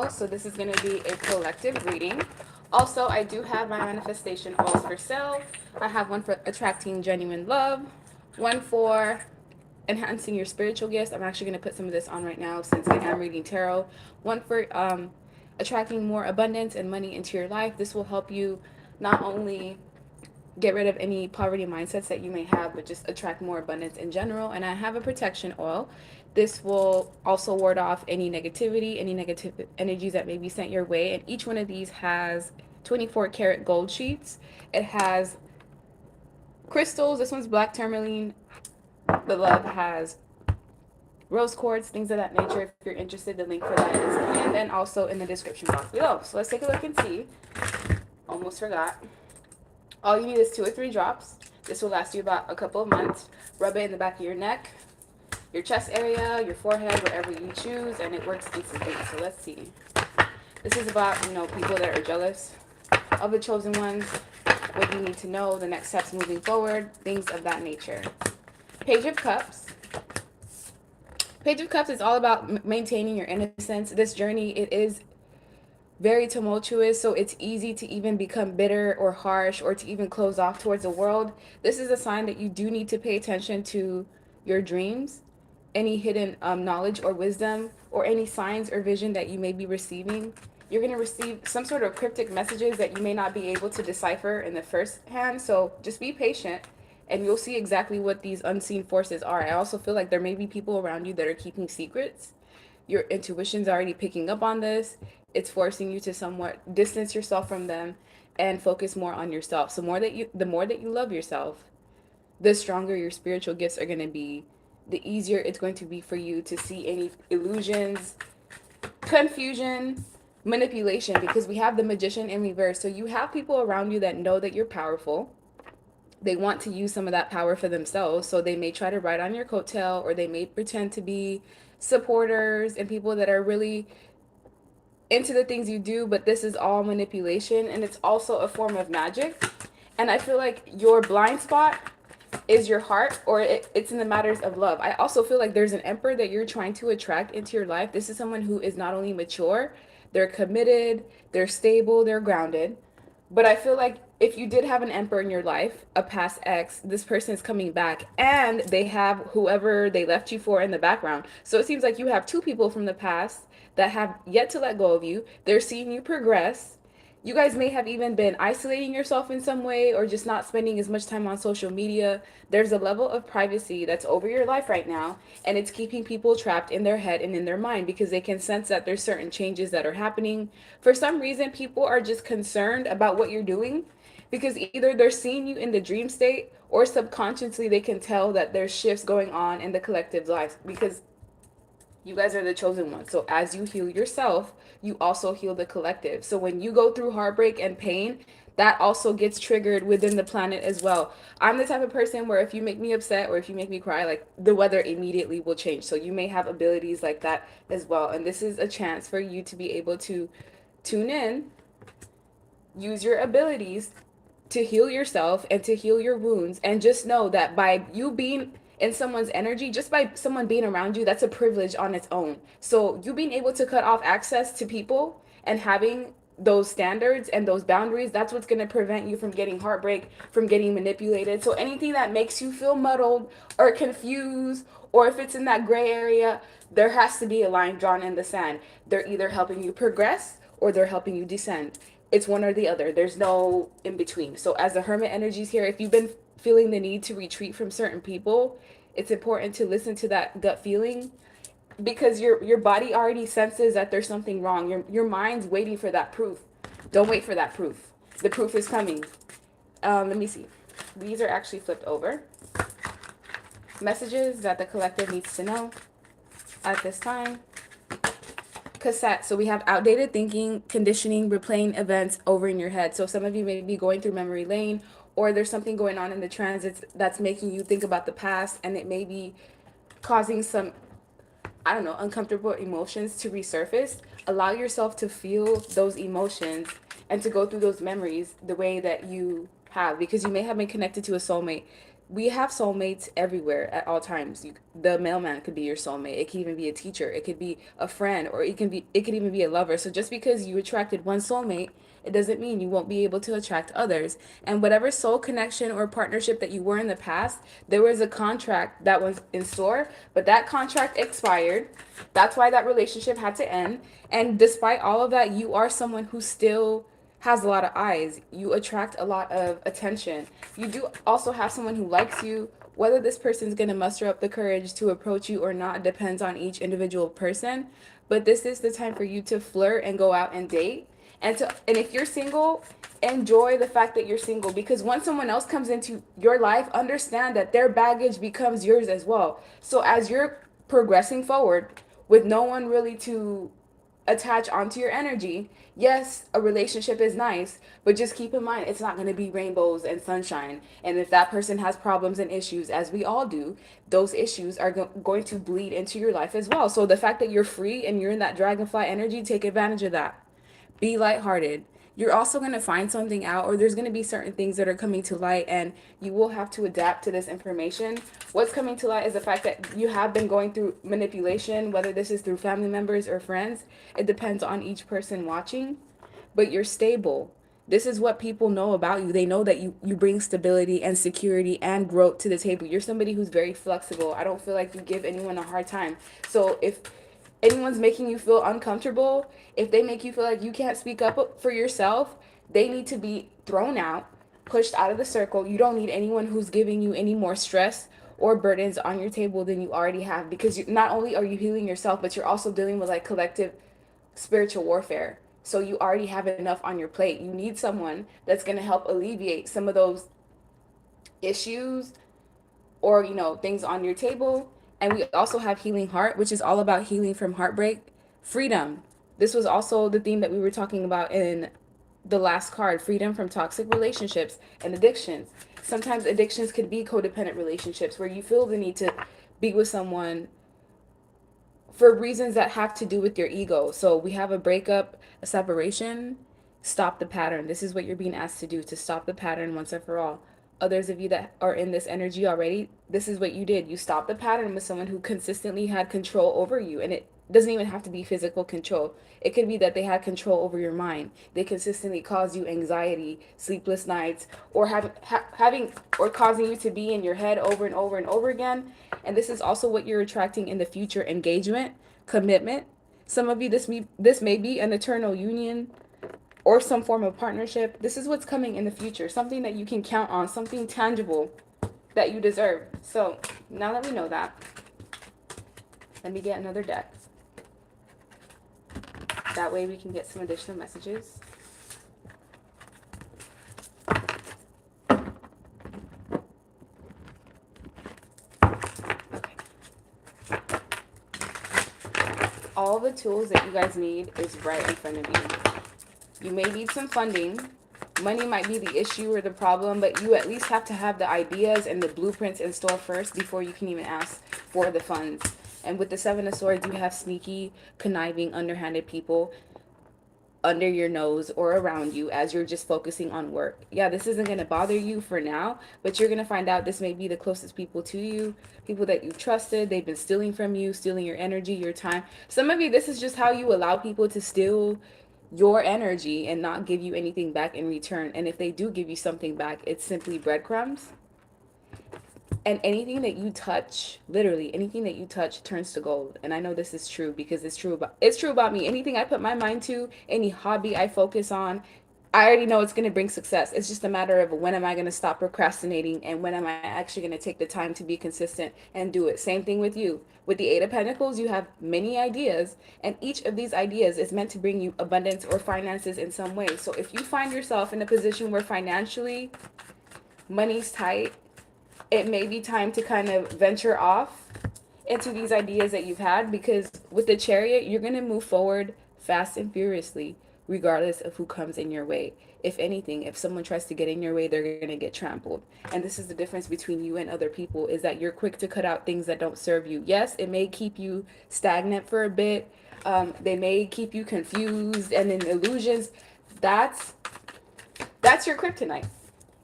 So this is going to be a collective reading. Also, I do have my manifestation oils for sale. I have one for attracting genuine love, one for enhancing your spiritual gifts. I'm actually going to put some of this on right now since I am reading tarot. One for attracting more abundance and money into your life. This will help you not only get rid of any poverty mindsets that you may have, but just attract more abundance in general. And I have a protection oil. This will also ward off any negativity, any negative energies that may be sent your way. And each one of these has 24 karat gold sheets. It has crystals. This one's black tourmaline. The love has rose quartz, things of that nature. If you're interested, the link for that is pinned and also in the description box below. So let's take a look and see. Almost forgot. All you need is 2 or 3 drops. This will last you about a couple of months. Rub it in the back of your neck, your chest area, your forehead, wherever you choose, and it works instantly. So let's see. This is about, people that are jealous of the chosen ones, what you need to know, the next steps moving forward, things of that nature. Page of Cups. Page of Cups is all about maintaining your innocence. This journey, it is very tumultuous, so it's easy to even become bitter or harsh or to even close off towards the world. This is a sign that you do need to pay attention to your dreams, any hidden knowledge or wisdom, or any signs or vision that you may be receiving. You're going to receive some sort of cryptic messages that you may not be able to decipher in the first hand, so just be patient and you'll see exactly what these unseen forces are. I also feel like there may be people around you that are keeping secrets. Your intuition's already picking up on this. It's forcing you to somewhat distance yourself from them and focus more on yourself. So the more that you love yourself, the stronger your spiritual gifts are going to be. The easier it's going to be for you to see any illusions, confusion, manipulation, because we have the Magician in reverse. So you have people around you that know that you're powerful. They want to use some of that power for themselves. So they may try to ride on your coattail, or they may pretend to be supporters and people that are really into the things you do, but this is all manipulation, and it's also a form of magic. And I feel like your blind spot is your heart, or it's in the matters of love. I also feel like there's an emperor that you're trying to attract into your life. This is someone who is not only mature, they're committed, they're stable, they're grounded. But I feel like if you did have an emperor in your life, a past ex, this person is coming back and they have whoever they left you for in the background. So it seems like you have 2 people from the past that have yet to let go of you. They're seeing you progress. You guys may have even been isolating yourself in some way or just not spending as much time on social media. There's a level of privacy that's over your life right now, and it's keeping people trapped in their head and in their mind because they can sense that there's certain changes that are happening. For some reason, people are just concerned about what you're doing because either they're seeing you in the dream state or subconsciously they can tell that there's shifts going on in the collective's lives because you guys are the chosen ones. So as you heal yourself, you also heal the collective. So when you go through heartbreak and pain, that also gets triggered within the planet as well. I'm the type of person where if you make me upset or if you make me cry, like the weather immediately will change. So you may have abilities like that as well. And this is a chance for you to be able to tune in, use your abilities to heal yourself and to heal your wounds, and just know that by you being in someone's energy, just by someone being around you, that's a privilege on its own. So you being able to cut off access to people and having those standards and those boundaries, that's what's going to prevent you from getting heartbreak, from getting manipulated. So anything that makes you feel muddled or confused, or if it's in that gray area, there has to be a line drawn in the sand. They're either helping you progress or they're helping you descend. It's one or the other. There's no in between. So as the hermit energies here, if you've been feeling the need to retreat from certain people, it's important to listen to that gut feeling because your body already senses that there's something wrong. Your mind's waiting for that proof. Don't wait for that proof. The proof is coming. Let me see. These are actually flipped over. Messages that the collective needs to know at this time. Cassette. So we have outdated thinking, conditioning, replaying events over in your head. So some of you may be going through memory lane, or there's something going on in the transits that's making you think about the past, and it may be causing some, I don't know, uncomfortable emotions to resurface. Allow yourself to feel those emotions and to go through those memories the way that you have, because you may have been connected to a soulmate. we have soulmates everywhere at all times. The mailman could be your soulmate. It could even be a teacher. It could be a friend, or it could even be a lover. So just because you attracted one soulmate, it doesn't mean you won't be able to attract others. And whatever soul connection or partnership that you were in the past, there was a contract that was in store, but that contract expired. That's why that relationship had to end. And despite all of that, you are someone who still has a lot of eyes. You attract a lot of attention. You do also have someone who likes you. Whether this person's going to muster up the courage to approach you or not depends on each individual person. But this is the time for you to flirt and go out and date. And if you're single, enjoy the fact that you're single, because once someone else comes into your life, understand that their baggage becomes yours as well. So as you're progressing forward with no one really to attach onto your energy, yes, a relationship is nice, but just keep in mind it's not going to be rainbows and sunshine. And if that person has problems and issues, as we all do, those issues are going to bleed into your life as well. So the fact that you're free and you're in that dragonfly energy, take advantage of that. Be lighthearted. You're also going to find something out, or there's going to be certain things that are coming to light, and you will have to adapt to this information. What's coming to light is the fact that you have been going through manipulation, whether this is through family members or friends. It depends on each person watching, but you're stable. This is what people know about you. They know that you bring stability and security and growth to the table. You're somebody who's very flexible. I don't feel like you give anyone a hard time. So if anyone's making you feel uncomfortable, if they make you feel like you can't speak up for yourself, they need to be thrown out, pushed out of the circle. You don't need anyone who's giving you any more stress or burdens on your table than you already have, because not only are you healing yourself, but you're also dealing with like collective spiritual warfare. So you already have enough on your plate. You need someone that's going to help alleviate some of those issues, or things on your table. And we also have healing heart, which is all about healing from heartbreak. Freedom, this was also the theme that we were talking about in the last card. Freedom from toxic relationships and addictions. Sometimes addictions could be codependent relationships where you feel the need to be with someone for reasons that have to do with your ego. So we have a breakup, a separation. Stop the pattern. This is what you're being asked to do, to stop the pattern once and for all. Others of you that are in this energy already, this is what you did. You stopped the pattern with someone who consistently had control over you. And it doesn't even have to be physical control. It could be that they had control over your mind. They consistently caused you anxiety, sleepless nights, or having or causing you to be in your head over and over and over again. And this is also what you're attracting in the future: engagement, commitment. Some of you, this may be an eternal union or some form of partnership. This is what's coming in the future, something that you can count on, something tangible that you deserve. So now that we know that, let me get another deck. That way we can get some additional messages. Okay. All the tools that you guys need is right in front of you. You may need some funding. Money might be the issue or the problem, but you at least have to have the ideas and the blueprints in store first before you can even ask for the funds. And with the Seven of Swords, you have sneaky, conniving, underhanded people under your nose or around you as you're just focusing on work. Yeah, this isn't going to bother you for now, but you're going to find out this may be the closest people to you, people that you trusted. They've been stealing from you, stealing your energy, your time. Some of you, this is just how you allow people to steal your energy and not give you anything back in return. And if they do give you something back, it's simply breadcrumbs. And anything that you touch, literally anything that you touch turns to gold. And I know this is true because it's true about me. Anything I put my mind to, any hobby I focus on, I already know it's going to bring success. It's just a matter of when am I going to stop procrastinating and when am I actually going to take the time to be consistent and do it. Same thing with you. With the Eight of Pentacles, you have many ideas, and each of these ideas is meant to bring you abundance or finances in some way. So if you find yourself in a position where financially money's tight, it may be time to kind of venture off into these ideas that you've had, because with the Chariot, you're going to move forward fast and furiously, regardless of who comes in your way. If anything, if someone tries to get in your way, they're going to get trampled. And this is the difference between you and other people, is that you're quick to cut out things that don't serve you. Yes, it may keep you stagnant for a bit. They may keep you confused and in illusions. That's your kryptonite.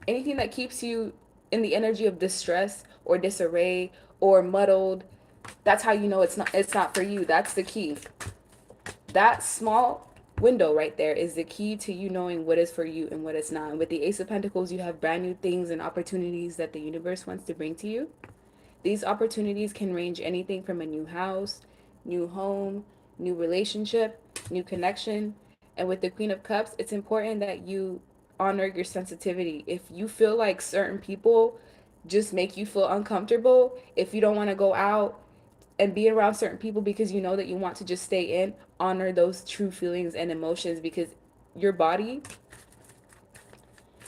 Anything that keeps you in the energy of distress or disarray or muddled, that's how you know it's not for you. That's the key. That small window right there is the key to you knowing what is for you and what is not. And with the Ace of Pentacles, you have brand new things and opportunities that the universe wants to bring to you. These opportunities can range anything from a new house, new home, new relationship, new connection. And with the Queen of Cups, it's important that you honor your sensitivity. If you feel like certain people just make you feel uncomfortable, if you don't want to go out and be around certain people because you know that you want to just stay in, honor those true feelings and emotions, because your body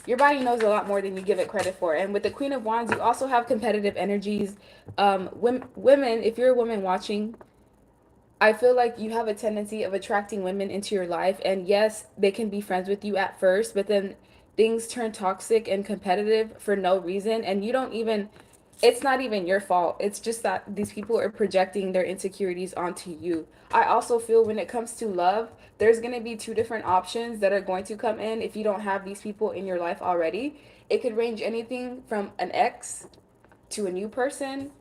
your body knows a lot more than you give it credit for. And with the Queen of Wands, you also have competitive energies. Women, if you're a woman watching, I feel like you have a tendency of attracting women into your life. And yes, they can be friends with you at first, but then things turn toxic and competitive for no reason. And you don't even, it's not even your fault. It's just that these people are projecting their insecurities onto you. I also feel when it comes to love, there's going to be two different options that are going to come in if you don't have these people in your life already. It could range anything from an ex to a new person,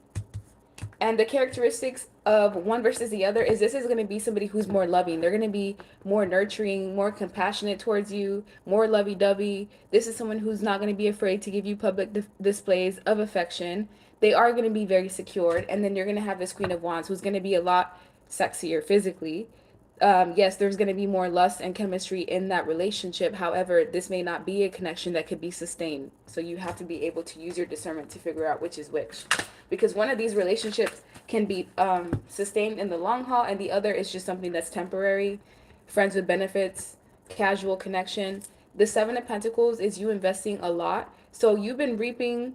and the characteristics of one versus the other is this is going to be somebody who's more loving. They're going to be more nurturing, more compassionate towards you, more lovey-dovey. This is someone who's not going to be afraid to give you public displays of affection. They are going to be very secured. And then you're going to have this Queen of Wands who's going to be a lot sexier physically. Yes, there's going to be more lust and chemistry in that relationship. However, this may not be a connection that could be sustained. So you have to be able to use your discernment to figure out which is which. Because one of these relationships can be sustained in the long haul, and the other is just something that's temporary, friends with benefits, casual connection. The Seven of Pentacles is you investing a lot. So you've been reaping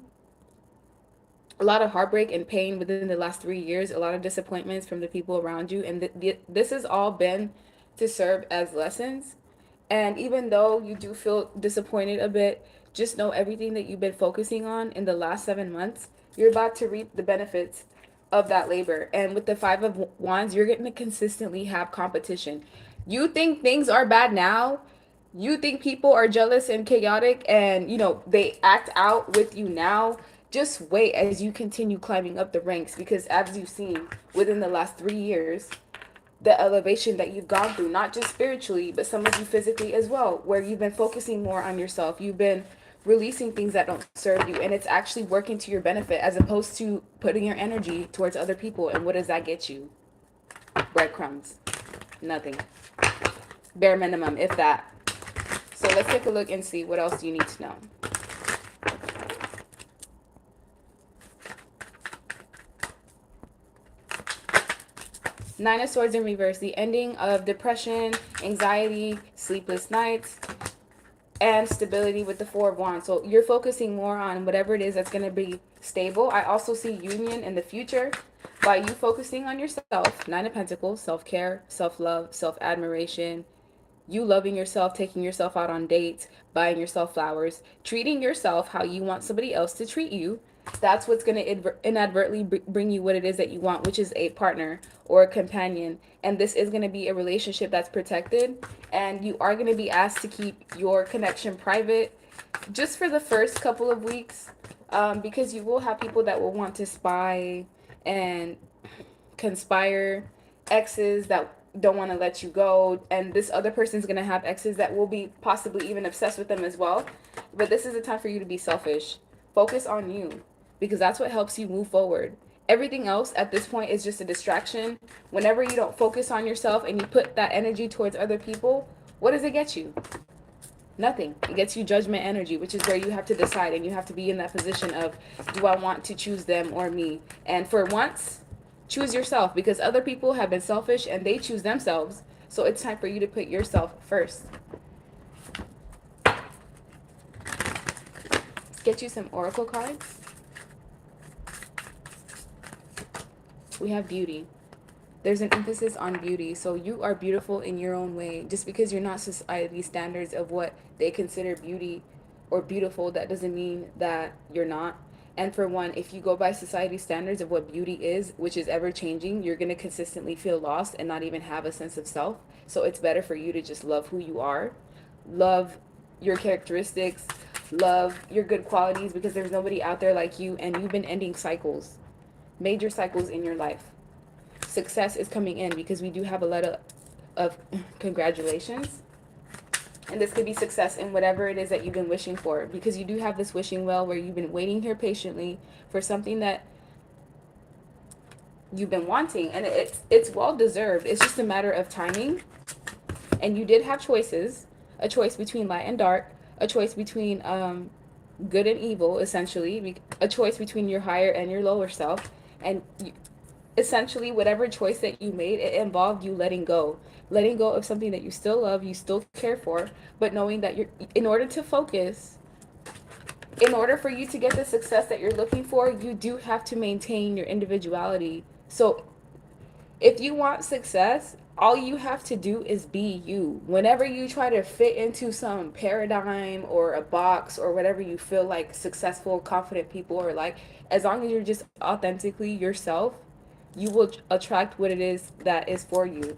a lot of heartbreak and pain within the last 3 years, a lot of disappointments from the people around you. And this has all been to serve as lessons. And even though you do feel disappointed a bit, just know everything that you've been focusing on in the last 7 months, you're about to reap the benefits of that labor. And with the Five of Wands, you're going to consistently have competition. You think things are bad now. You think people are jealous and chaotic and, they act out with you now. Just wait as you continue climbing up the ranks, because as you've seen within the last 3 years, the elevation that you've gone through, not just spiritually, but some of you physically as well, where you've been focusing more on yourself. You've been releasing things that don't serve you, and it's actually working to your benefit as opposed to putting your energy towards other people. And what does that get you? Breadcrumbs. Nothing. Bare minimum, if that. So let's take a look and see what else you need to know. Nine of Swords in reverse, the ending of depression, anxiety, sleepless nights, and stability with the Four of Wands. So you're focusing more on whatever it is that's going to be stable. I also see union in the future by you focusing on yourself. Nine of Pentacles, self-care, self-love, self-admiration, you loving yourself, taking yourself out on dates, buying yourself flowers, treating yourself how you want somebody else to treat you. That's what's going to inadvertently bring you what it is that you want, which is a partner or a companion. And this is going to be a relationship that's protected. And you are going to be asked to keep your connection private just for the first couple of weeks, because you will have people that will want to spy and conspire, exes that don't want to let you go, and this other person's going to have exes that will be possibly even obsessed with them as well. But this is a time for you to be selfish. Focus on you, because that's what helps you move forward. Everything else at this point is just a distraction. Whenever you don't focus on yourself and you put that energy towards other people, what does it get you? Nothing. It gets you judgment energy, which is where you have to decide, and you have to be in that position of, do I want to choose them or me? And for once, choose yourself, because other people have been selfish and they choose themselves. So it's time for you to put yourself first. Let's get you some oracle cards. We have beauty. There's an emphasis on beauty. So you are beautiful in your own way. Just because you're not society's standards of what they consider beauty or beautiful, that doesn't mean that you're not. And for one, if you go by society's standards of what beauty is, which is ever changing, you're going to consistently feel lost and not even have a sense of self. So it's better for you to just love who you are, love your characteristics, love, your good qualities, because there's nobody out there like you, and you've been ending cycles, major cycles in your life. Success is coming in because we do have a lot of congratulations. And this could be success in whatever it is that you've been wishing for, because you do have this wishing well where you've been waiting here patiently for something that you've been wanting, and it's well deserved. It's just a matter of timing. And you did have choices, a choice between light and dark, a choice between good and evil, essentially, a choice between your higher and your lower self. And essentially, whatever choice that you made, it involved you letting go of something that you still love, you still care for, but knowing that you're, in order to focus, in order for you to get the success that you're looking for, you do have to maintain your individuality. So if you want success, all you have to do is be you. Whenever you try to fit into some paradigm or a box or whatever you feel like successful, confident people are like, as long as you're just authentically yourself, you will attract what it is that is for you.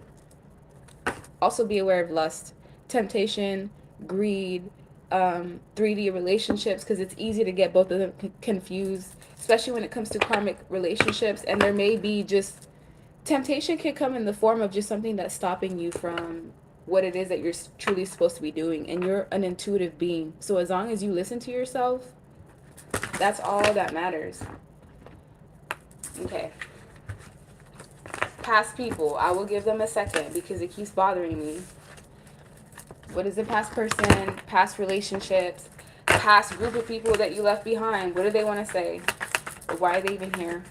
Also, be aware of lust, temptation, greed, 3D relationships, because it's easy to get both of them confused, especially when it comes to karmic relationships. And there may be just temptation can come in the form of just something that's stopping you from what it is that you're truly supposed to be doing. And you're an intuitive being. So as long as you listen to yourself, that's all that matters. Okay. Past people, I will give them a second because it keeps bothering me. What is the past person, past relationships, past group of people that you left behind? What do they want to say? Why are they even here?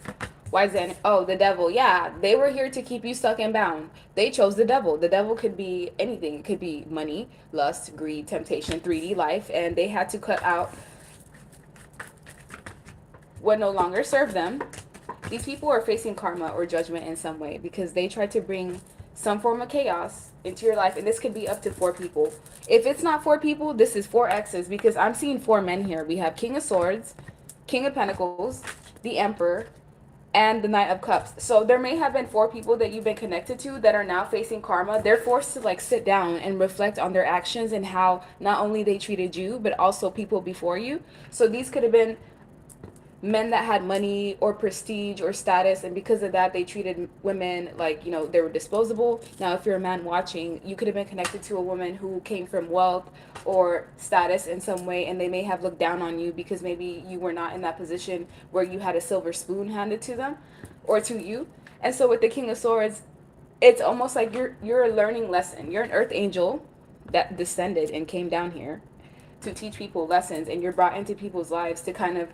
Why is that? Oh, the devil. Yeah, they were here to keep you stuck and bound. They chose the devil. The devil could be anything. It could be money, lust, greed, temptation, 3D life, and they had to cut out what no longer served them. These people are facing karma or judgment in some way because they tried to bring some form of chaos into your life, and this could be up to 4 people. If it's not 4 people, this is 4 X's, because I'm seeing 4 men here. We have King of Swords, King of Pentacles, the Emperor, and the Knight of Cups. So there may have been 4 people that you've been connected to that are now facing karma. They're forced to like sit down and reflect on their actions and how not only they treated you, but also people before you. So these could have been men that had money or prestige or status, and because of that they treated women like, you know, they were disposable. Now if you're a man watching, you could have been connected to a woman who came from wealth or status in some way, and they may have looked down on you because maybe you were not in that position where you had a silver spoon handed to them or to you. And so with the King of Swords, it's almost like you're a learning lesson. You're an earth angel that descended and came down here to teach people lessons, and you're brought into people's lives to kind of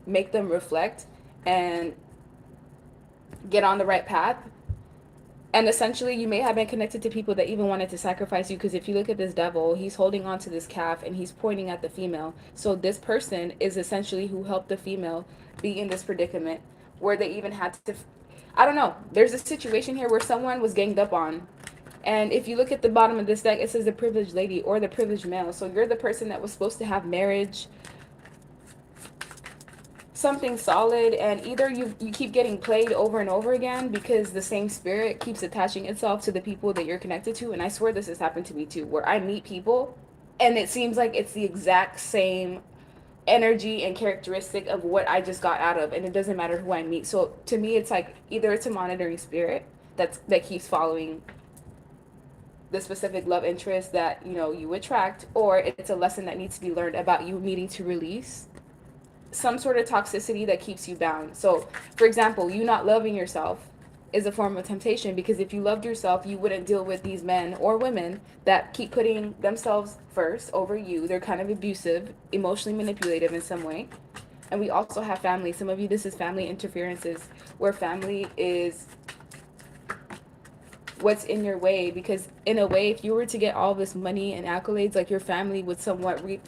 make them reflect and get on the right path. And essentially you may have been connected to people that even wanted to sacrifice you, because if you look at this devil, he's holding on to this calf and he's pointing at the female. So this person is essentially who helped the female be in this predicament where they even had to, I don't know, there's a situation here where someone was ganged up on. And if you look at the bottom of this deck, it says the privileged lady or the privileged male. So you're the person that was supposed to have marriage, something solid, and either you keep getting played over and over again because the same spirit keeps attaching itself to the people that you're connected to. And I swear this has happened to me too, where I meet people and it seems like it's the exact same energy and characteristic of what I just got out of, and it doesn't matter who I meet. So to me it's like either it's a monitoring spirit that keeps following the specific love interest that, you know, you attract, or it's a lesson that needs to be learned about you needing to release some sort of toxicity that keeps you bound. So for example, you not loving yourself is a form of temptation, because if you loved yourself, you wouldn't deal with these men or women that keep putting themselves first over you. They're kind of abusive, emotionally manipulative in some way. And we also have family. Some of you, this is family interferences, where family is what's in your way, because in a way, if you were to get all this money and accolades, like your family would somewhat reap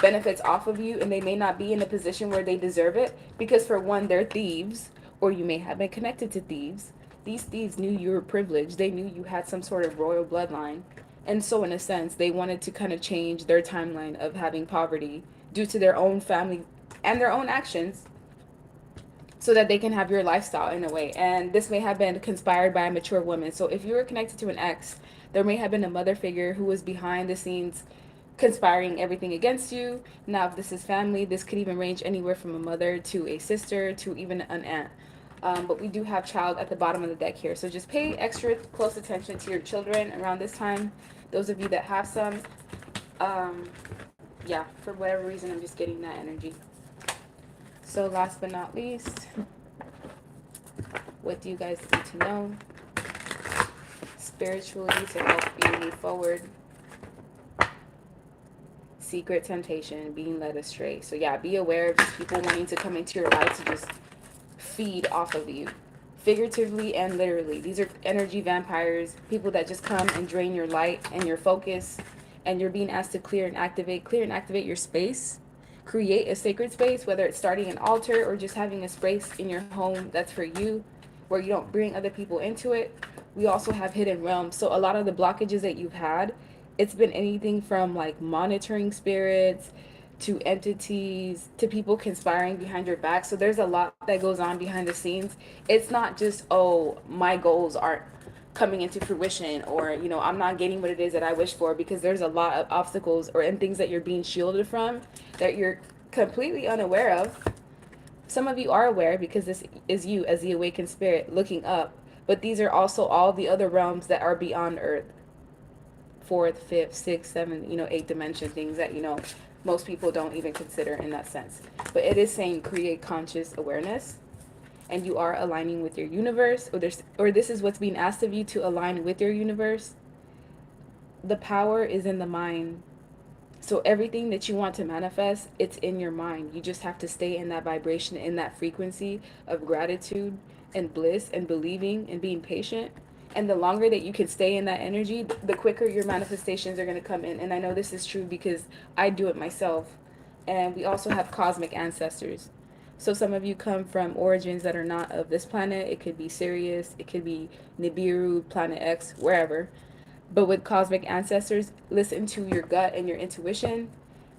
benefits off of you, and they may not be in a position where they deserve it, because for one, they're thieves, or you may have been connected to thieves. These thieves knew you were privileged. They knew you had some sort of royal bloodline, and so in a sense they wanted to kind of change their timeline of having poverty due to their own family and their own actions, so that they can have your lifestyle in a way. And this may have been conspired by a mature woman. So if you were connected to an ex, there may have been a mother figure who was behind the scenes conspiring everything against you. Now, if this is family, this could even range anywhere from a mother to a sister to even an aunt. But we do have child at the bottom of the deck here. So just pay extra close attention to your children around this time. Those of you that have some, um, yeah, for whatever reason, I'm just getting that energy. So last but not least, what do you guys need to know spiritually to help you move forward? Secret temptation, being led astray. So yeah, be aware of just people wanting to come into your life to just feed off of you, figuratively and literally. These are energy vampires, people that just come and drain your light and your focus, and you're being asked to clear and activate your space. Create a sacred space, whether it's starting an altar or just having a space in your home that's for you, where you don't bring other people into it. We also have hidden realms. So a lot of the blockages that you've had, it's been anything from like monitoring spirits to entities to people conspiring behind your back. So there's a lot that goes on behind the scenes. It's not just, oh, my goals aren't coming into fruition, or I'm not getting what it is that I wish for, because there's a lot of obstacles or and things that you're being shielded from that you're completely unaware of. Some of you are aware because this is you as the awakened spirit looking up, but these are also all the other realms that are beyond earth, fourth, fifth, sixth, seventh, eighth dimension, things that most people don't even consider in that sense. But it is saying create conscious awareness, and you are aligning with your universe, or this is what's being asked of you, to align with your universe. The power is in the mind. So everything that you want to manifest, it's in your mind. You just have to stay in that vibration, in that frequency of gratitude and bliss and believing and being patient. And the longer that you can stay in that energy, the quicker your manifestations are going to come in. And I know this is true because I do it myself. And we also have cosmic ancestors. So some of you come from origins that are not of this planet. It could be Sirius, it could be Nibiru, Planet X, wherever. But with cosmic ancestors, listen to your gut and your intuition,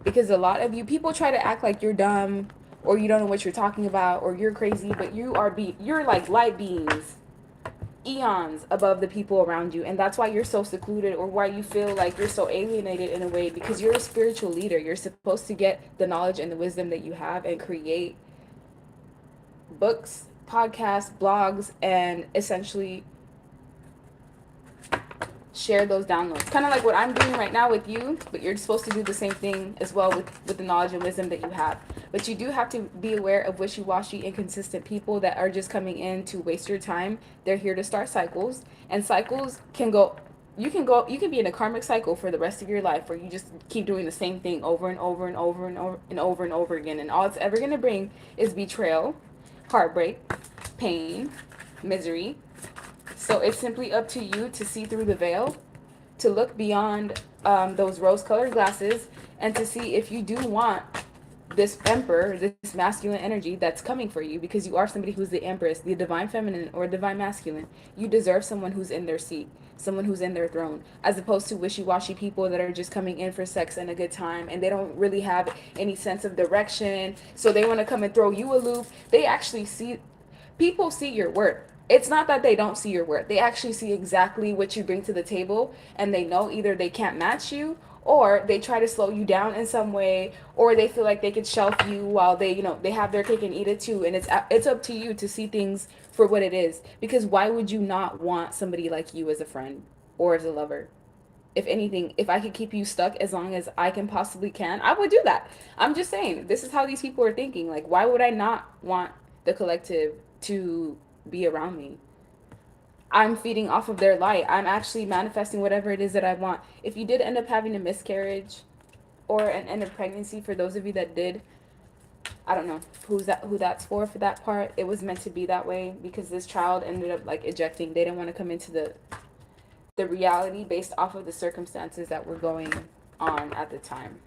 because a lot of you people try to act like you're dumb, or you don't know what you're talking about, or you're crazy, but you're like light beings, eons above the people around you. And that's why you're so secluded, or why you feel like you're so alienated in a way, because you're a spiritual leader. You're supposed to get the knowledge and the wisdom that you have and create books, podcasts, blogs, and essentially share those downloads. Kind of like what I'm doing right now with you, but you're supposed to do the same thing as well with the knowledge and wisdom that you have. But you do have to be aware of wishy-washy, inconsistent people that are just coming in to waste your time. They're here to start cycles, and cycles can go. You can be in a karmic cycle for the rest of your life, where you just keep doing the same thing over and over and over and over and over and over again. And all it's ever going to bring is betrayal, heartbreak, pain, misery. So it's simply up to you to see through the veil, to look beyond those rose-colored glasses, and to see if you do want this emperor, this masculine energy that's coming for you, because you are somebody who's the empress, the divine feminine or divine masculine. You deserve someone who's in their seat, someone who's in their throne, as opposed to wishy-washy people that are just coming in for sex and a good time, and they don't really have any sense of direction. So they want to come and throw you a loop. They actually see People see your worth. It's not that they don't see your worth. They actually see exactly what you bring to the table, and they know either they can't match you, or they try to slow you down in some way, or they feel like they could shelf you while they have their cake and eat it too. And it's up to you to see things for what it is, because why would you not want somebody like you as a friend or as a lover? If anything, if I could keep you stuck as long as I can possibly can, I would do that. I'm just saying, this is how these people are thinking. Like, why would I not want the collective to be around me? I'm feeding off of their light. I'm actually manifesting whatever it is that I want. If you did end up having a miscarriage or an end of pregnancy, for those of you that did, I don't know who that's for that part. It was meant to be that way, because this child ended up like ejecting. They didn't want to come into the reality based off of the circumstances that were going on at the time.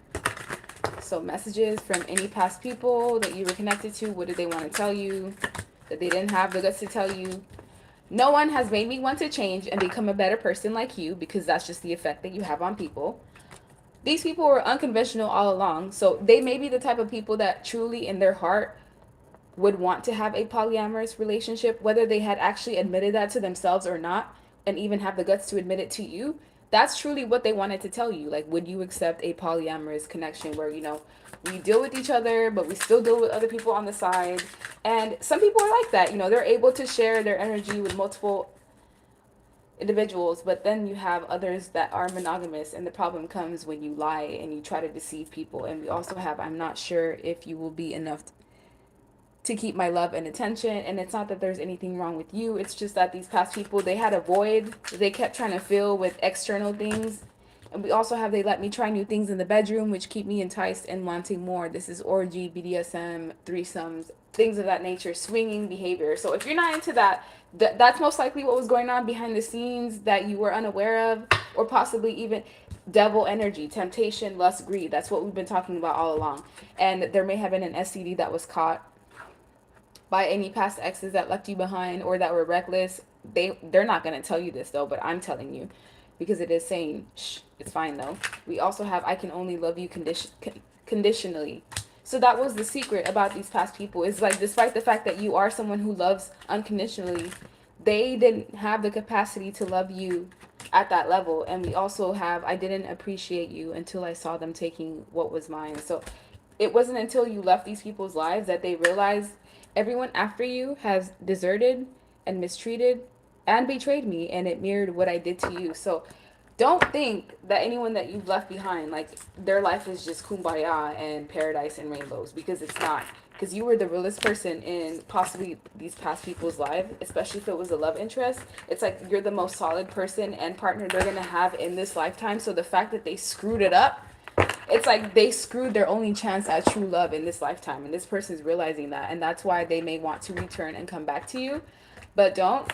So messages from any past people that you were connected to. What did they want to tell you that they didn't have the guts to tell you? No one has made me want to change and become a better person like you, because that's just the effect that you have on people. These people were unconventional all along. So they may be the type of people that truly in their heart would want to have a polyamorous relationship, whether they had actually admitted that to themselves or not, and even have the guts to admit it to you. that's truly what they wanted to tell you. Like, would you accept a polyamorous connection where, you know, we deal with each other, but we still deal with other people on the side? And some people are like that. You know, they're able to share their energy with multiple individuals, but then you have others that are monogamous, and the problem comes when you lie and you try to deceive people. And we also have, I'm not sure if you will be enough to keep my love and attention. And it's not that there's anything wrong with you, it's just that these past people, they had a void they kept trying to fill with external things. And we also have, they let me try new things in the bedroom, which keep me enticed and wanting more. This is orgy, BDSM, threesomes, things of that nature, swinging behavior. So if you're not into that, that's most likely what was going on behind the scenes that you were unaware of, or possibly even devil energy, temptation, lust, greed. That's what we've been talking about all along. And there may have been an STD that was caught by any past exes that left you behind or that were reckless. They're not going to tell you this though, but I'm telling you because it is saying, shh, it's fine though. We also have, I can only love you conditionally. So that was the secret about these past people. Is like, despite the fact that you are someone who loves unconditionally, they didn't have the capacity to love you at that level. And we also have, I didn't appreciate you until I saw them taking what was mine. So it wasn't until you left these people's lives that they realized everyone after you has deserted and mistreated and betrayed me, and it mirrored what I did to you. So don't think that anyone that you've left behind, like, their life is just kumbaya and paradise and rainbows, because it's not. Because you were the realest person in possibly these past people's life, especially if it was a love interest. It's like you're the most solid person and partner they're gonna have in this lifetime. So the fact that they screwed it up, it's like they screwed their only chance at true love in this lifetime, and this person's realizing that, and that's why they may want to return and come back to you. But don't,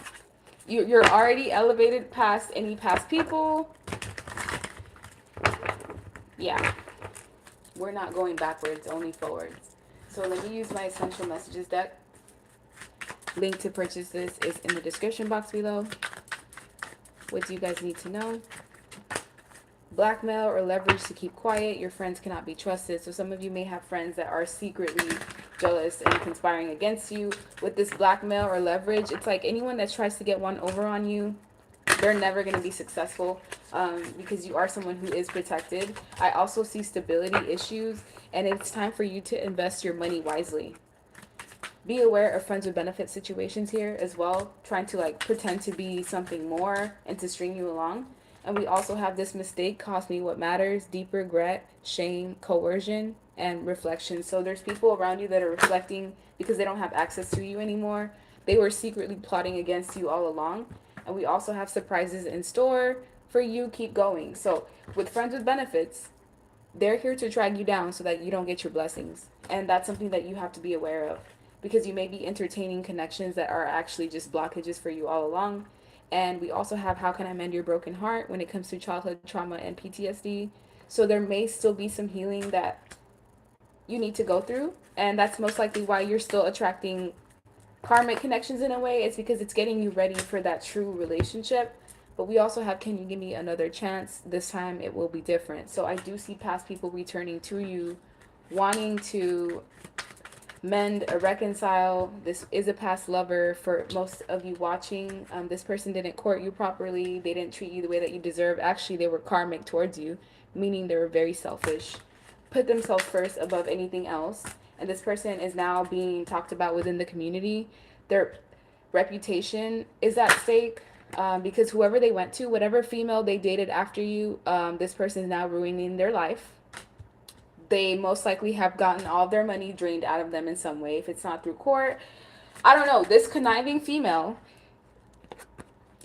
you're already elevated past any past people. Yeah, we're not going backwards, only forwards. So let me use my essential messages deck. Link to purchase this is in the description box below. What do you guys need to know? Blackmail or leverage to keep quiet. Your friends cannot be trusted. So some of you may have friends that are secretly jealous and conspiring against you. With this blackmail or leverage, it's like anyone that tries to get one over on you, they're never going to be successful, because you are someone who is protected. I also see stability issues, and it's time for you to invest your money wisely. Be aware of friends with benefit situations here as well, trying to like pretend to be something more and to string you along. And we also have this mistake cost me what matters, deep regret, shame, coercion, and reflection. So there's people around you that are reflecting because they don't have access to you anymore. They were secretly plotting against you all along. And we also have surprises in store for you. Keep going. So with friends with benefits, they're here to drag you down so that you don't get your blessings. And that's something that you have to be aware of, because you may be entertaining connections that are actually just blockages for you all along. And we also have, how can I mend your broken heart when it comes to childhood trauma and PTSD. So there may still be some healing that you need to go through, and that's most likely why you're still attracting karmic connections in a way. It's because it's getting you ready for that true relationship. But we also have, can you give me another chance? This time it will be different. So I do see past people returning to you, wanting to mend or reconcile. This is a past lover for most of you watching. This person didn't court you properly. They didn't treat you the way that you deserve. Actually, they were karmic towards you, meaning they were very selfish, put themselves first above anything else. And this person is now being talked about within the community. Their reputation is at stake, because whoever they went to, whatever female they dated after you, this person is now ruining their life. They most likely have gotten all of their money drained out of them in some way. If it's not through court, I don't know. This conniving female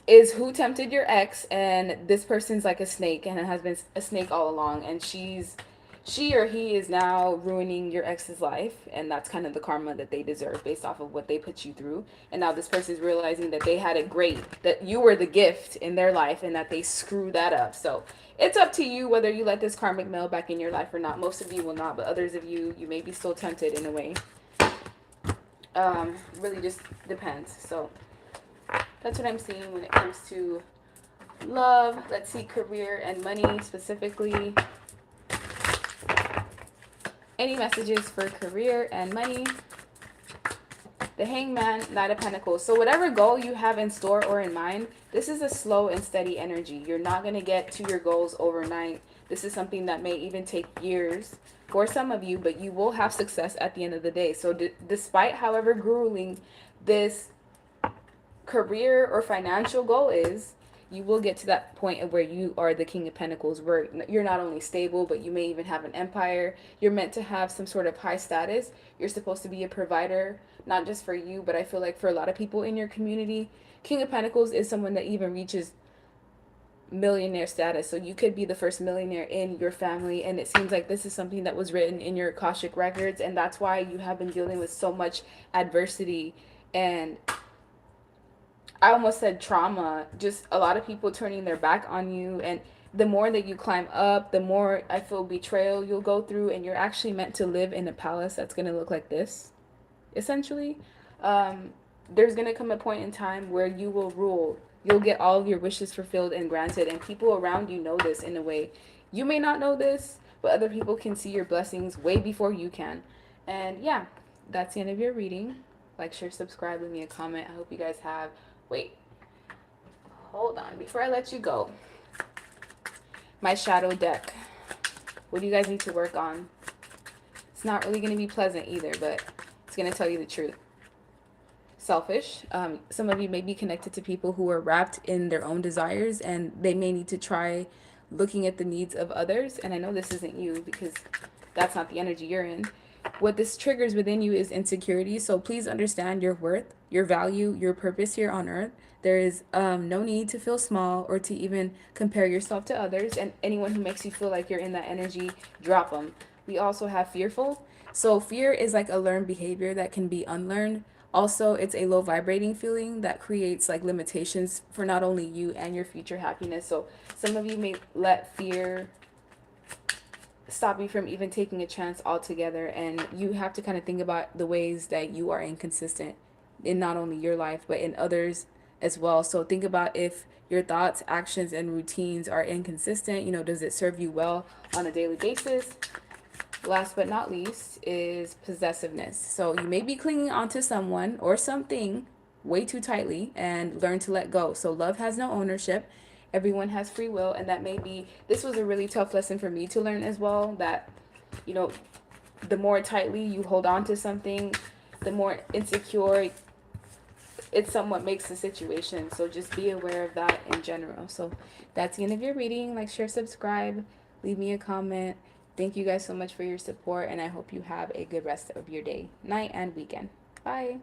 is who tempted your ex, and this person's like a snake and has been a snake all along. And she or he is now ruining your ex's life, and that's kind of the karma that they deserve based off of what they put you through. And now this person is realizing that they had it great, that you were the gift in their life, and that they screwed that up. So it's up to you whether you let this karmic male back in your life or not. Most of you will not, but others of you, you may be still tempted in a way. Really just depends. So that's what I'm seeing when it comes to love. Let's see, career and money specifically. Any messages for career and money? The Hangman, Knight of Pentacles. So whatever goal you have in store or in mind, this is a slow and steady energy. You're not going to get to your goals overnight. This is something that may even take years for some of you, but you will have success at the end of the day. So despite however grueling this career or financial goal is, you will get to that point of where you are the King of Pentacles, where you're not only stable, but you may even have an empire. You're meant to have some sort of high status. You're supposed to be a provider, not just for you, but I feel like for a lot of people in your community. King of Pentacles is someone that even reaches millionaire status. So you could be the first millionaire in your family, and it seems like this is something that was written in your Akashic records, and that's why you have been dealing with so much adversity and, I almost said trauma, just a lot of people turning their back on you. And the more that you climb up, the more I feel betrayal you'll go through. And you're actually meant to live in a palace that's going to look like this, essentially. Um, there's going to come a point in time where you will rule. You'll get all of your wishes fulfilled and granted. And people around you know this in a way. You may not know this, but other people can see your blessings way before you can. And yeah, that's the end of your reading. Like, share, subscribe, leave me a comment. I hope you guys have. Wait, hold on. Before I let you go, my shadow deck. What do you guys need to work on? It's not really going to be pleasant either, but it's going to tell you the truth. Selfish. Some of you may be connected to people who are wrapped in their own desires, and they may need to try looking at the needs of others. And I know this isn't you, because that's not the energy you're in. What this triggers within you is insecurity. So please understand your worth, your value, your purpose here on earth. There is no need to feel small or to even compare yourself to others. And anyone who makes you feel like you're in that energy, drop them. We also have fearful. So fear is like a learned behavior that can be unlearned. Also, it's a low vibrating feeling that creates like limitations for not only you and your future happiness. So some of you may let fear stop you from even taking a chance altogether, and you have to kind of think about the ways that you are inconsistent in not only your life but in others as well. So think about if your thoughts, actions, and routines are inconsistent. Does it serve you well on a daily basis? Last but not least is possessiveness. So you may be clinging onto someone or something way too tightly, and learn to let go. So love has no ownership. Everyone has free will, and this was a really tough lesson for me to learn as well, that, the more tightly you hold on to something, the more insecure it somewhat makes the situation. So just be aware of that in general. So that's the end of your reading. Like, share, subscribe, leave me a comment. Thank you guys so much for your support, and I hope you have a good rest of your day, night, and weekend. Bye.